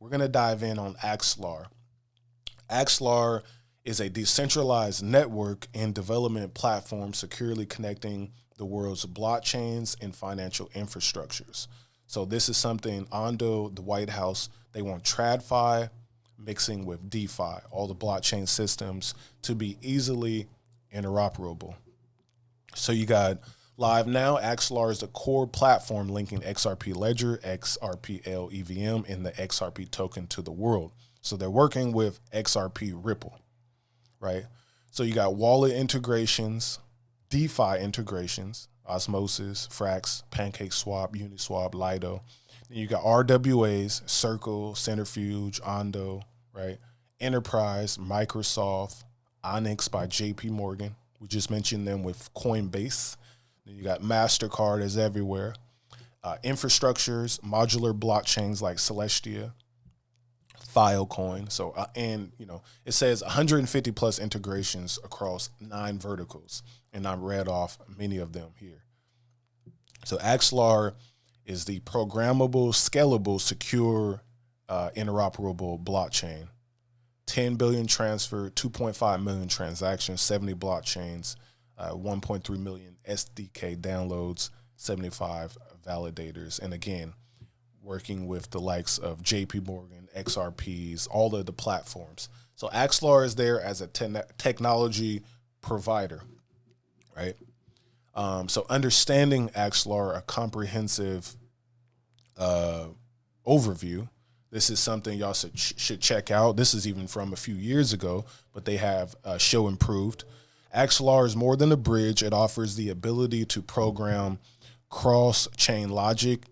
we're going to dive in on Axelar. Axelar is a decentralized network and development platform securely connecting the world's blockchains and financial infrastructures. So this is something Ondo, the White House, they want TradFi mixing with DeFi, all the blockchain systems to be easily interoperable. So you got live now, Axelar is the core platform linking XRP Ledger, XRPL EVM, and the XRP token to the world. So they're working with XRP Ripple, right? So you got wallet integrations, DeFi integrations, Osmosis, Frax, PancakeSwap, Uniswap, Lido. Then you got RWAs, Circle, Centrifuge, Ondo, right? Enterprise, Microsoft, Onyx by JP Morgan. We just mentioned them with Coinbase. Then you got MasterCard is everywhere. Infrastructures, modular blockchains like Celestia, Filecoin. So, and you know, it says 150 plus integrations across 9 verticals, and I read off many of them here. So, Axelar is the programmable, scalable, secure, interoperable blockchain. 10 billion transfer, 2.5 million transactions, 70 blockchains, 1.3 million SDK downloads, 75 validators. And again, working with the likes of JP Morgan, XRPs, all of the platforms. So Axelar is there as a technology provider, right? So understanding Axelar, a comprehensive overview. This is something y'all should check out. This is even from a few years ago, but they have show improved. Axelar is more than a bridge. It offers the ability to program cross-chain logic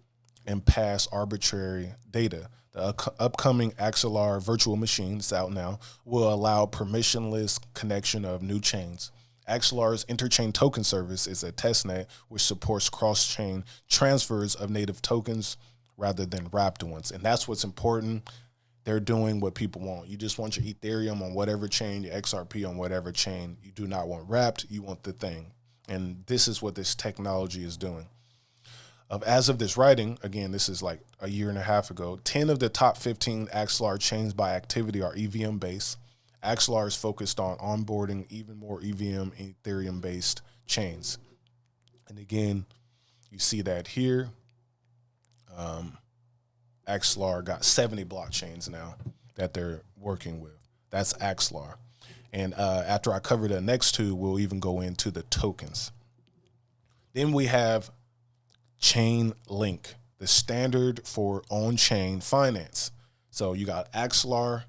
and pass arbitrary data. The upcoming Axelar virtual machine, it's out now, will allow permissionless connection of new chains. Axelar's interchain token service is a testnet which supports cross-chain transfers of native tokens rather than wrapped ones. And that's what's important. They're doing what people want. You just want your Ethereum on whatever chain, your XRP on whatever chain. You do not want wrapped, you want the thing. And this is what this technology is doing. As of this writing, again, this is like a year and a half ago, 10 of the top 15 Axelar chains by activity are EVM based. Axelar is focused on onboarding even more EVM and Ethereum based chains. And again, you see that here. Axelar got 70 blockchains now that they're working with. That's Axelar. And after I cover the next two, we'll even go into the tokens. Then we have Chainlink, the standard for on-chain finance. So you got Axelar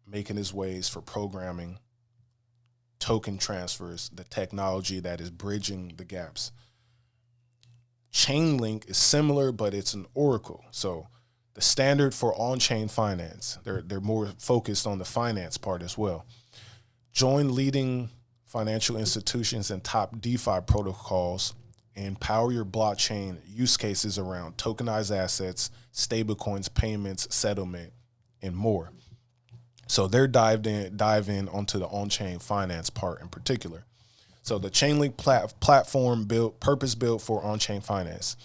making his ways for programming token transfers, the technology that is bridging the gaps. Chainlink is similar, but it's an oracle. So the standard for on-chain finance, they're more focused on the finance part as well. Join leading financial institutions and top DeFi protocols and power your blockchain use cases around tokenized assets, stablecoins, payments, settlement, and more. So they're dive in onto the on-chain finance part in particular. So the Chainlink platform purpose-built for on-chain finance.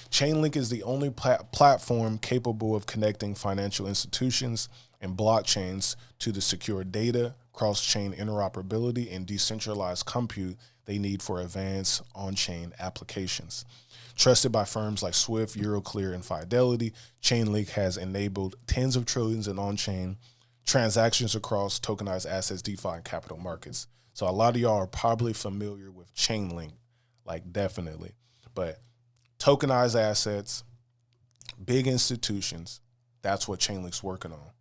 Chainlink is the only platform capable of connecting financial institutions and blockchains to the secure data, cross-chain interoperability, and decentralized compute they need for advanced on-chain applications. Trusted by firms like Swift, Euroclear, and Fidelity, Chainlink has enabled tens of trillions in on-chain transactions across tokenized assets, DeFi, and capital markets. So a lot of y'all are probably familiar with Chainlink, like definitely. But tokenized assets, big institutions, that's what Chainlink's working on.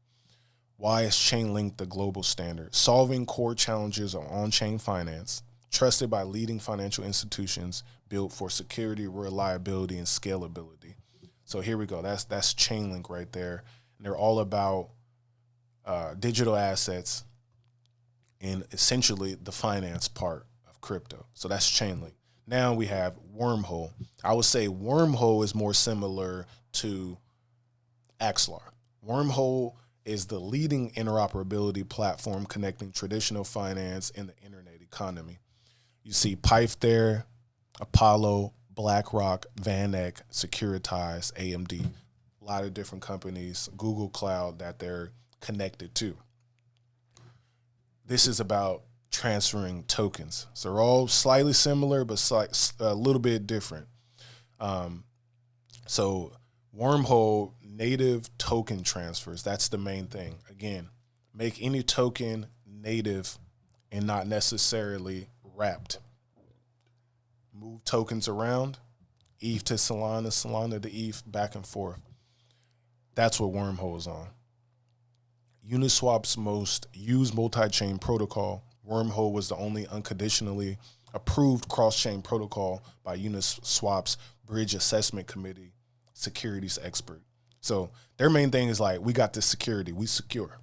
Why is Chainlink the global standard? Solving core challenges of on-chain finance, trusted by leading financial institutions, built for security, reliability, and scalability. So here we go. That's Chainlink right there. And they're all about digital assets and essentially the finance part of crypto. So that's Chainlink. Now we have Wormhole. I would say Wormhole is more similar to Axelar. Wormhole is the leading interoperability platform connecting traditional finance and the internet economy. You see Pipe there, Apollo, BlackRock, VanEck, Securitize, AMD, lot of different companies, Google Cloud that they're connected to. This is about transferring tokens. So they're all slightly similar, but a little bit different. So Wormhole native token transfers, that's the main thing. Again, make any token native and not necessarily wrapped. Move tokens around, ETH to Solana, Solana to ETH, back and forth. That's what Wormhole is on. Uniswap's most used multi-chain protocol, Wormhole was the only unconditionally approved cross-chain protocol by Uniswap's Bridge Assessment Committee securities expert. So their main thing is like, we got this security, we secure.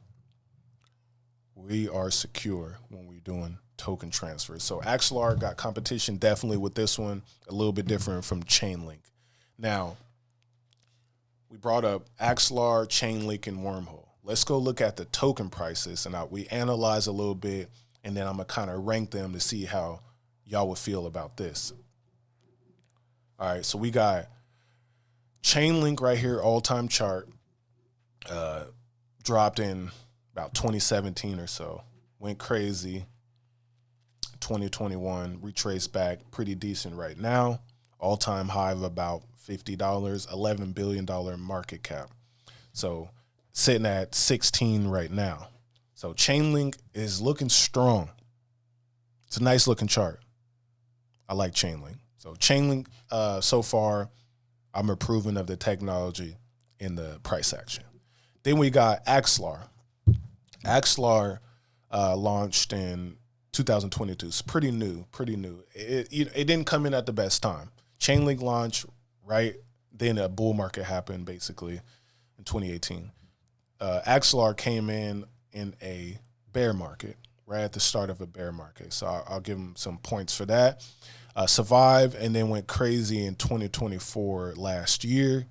We are secure when we're doing token transfers. So Axelar got competition definitely with this one, a little bit different from Chainlink. Now, we brought up Axelar, Chainlink, and Wormhole. Let's go look at the token prices, and we analyze a little bit, and then I'm going to kind of rank them to see how y'all would feel about this. All right, so we got Chainlink right here, all-time chart, dropped in about 2017 or so, went crazy. 2021, retraced back, pretty decent right now. All-time high of about $50, $11 billion market cap. So sitting at 16 right now. So Chainlink is looking strong. It's a nice looking chart. I like Chainlink. So Chainlink, so far, I'm approving of the technology in the price action. Then we got Axelar. Axelar launched in 2022. It's pretty new. It didn't come in at the best time. Chainlink launched right then, a bull market happened basically in 2018. Axelar came in a bear market, right at the start of a bear market. So I'll give them some points for that. Survived and then went crazy in 2024 last year,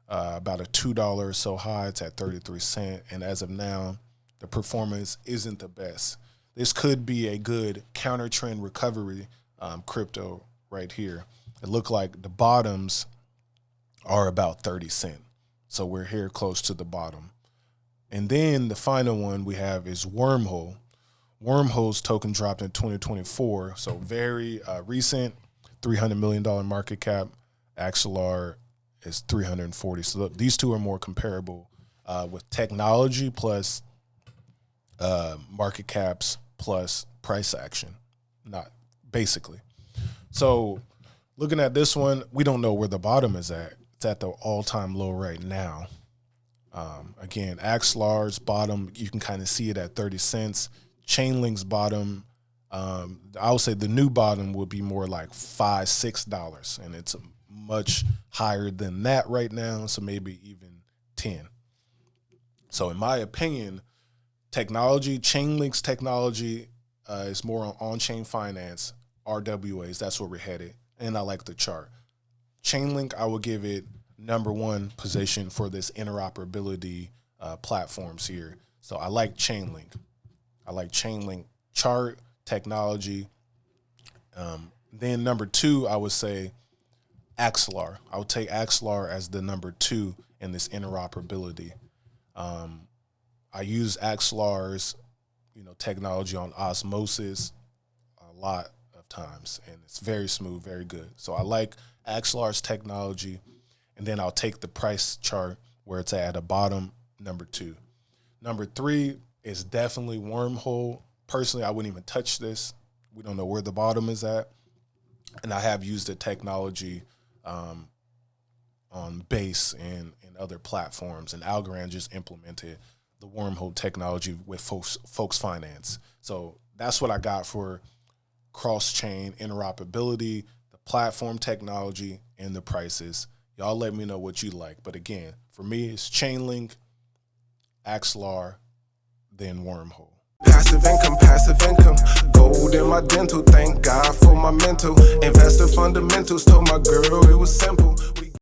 about a $2 or so high. It's at 33 cents. And as of now, the performance isn't the best. This could be a good counter trend recovery crypto right here. It looked like the bottoms are about 30 cents. So we're here close to the bottom. And then the final one we have is Wormhole. Wormhole's token dropped in 2024, so very recent, $300 million market cap. Axelar is 340. So look, these two are more comparable with technology plus market caps plus price action, not basically. So looking at this one, we don't know where the bottom is at. It's at the all-time low right now. Again, Axelar's bottom, you can kind of see it at 30 cents. Chainlink's bottom, I would say the new bottom would be more like $5, $6, and it's much higher than that right now, so maybe even 10. So in my opinion, technology, Chainlink's technology is more on-chain finance, RWAs, that's where we're headed, and I like the chart. Chainlink, I will give it #1 position for this interoperability platforms here. So I like Chainlink. I like Chainlink chart, technology. Then #2, I would say Axelar. I would take Axelar as the #2 in this interoperability. I use Axelar's, technology on osmosis a lot of times, and it's very smooth, very good. So I like Axelar's technology, and then I'll take the price chart where it's at the bottom, #2. #3 is definitely Wormhole. Personally, I wouldn't even touch this. We don't know where the bottom is at. And I have used the technology on Base and other platforms. And Algorand just implemented the Wormhole technology with folks finance. So that's what I got for cross-chain interoperability, the platform technology, and the prices. Y'all let me know what you like. But again, for me, it's Chainlink, Axelar, then Wormhole. Passive income, gold in my dental. Thank God for my mental. Investor fundamentals, told my girl it was simple.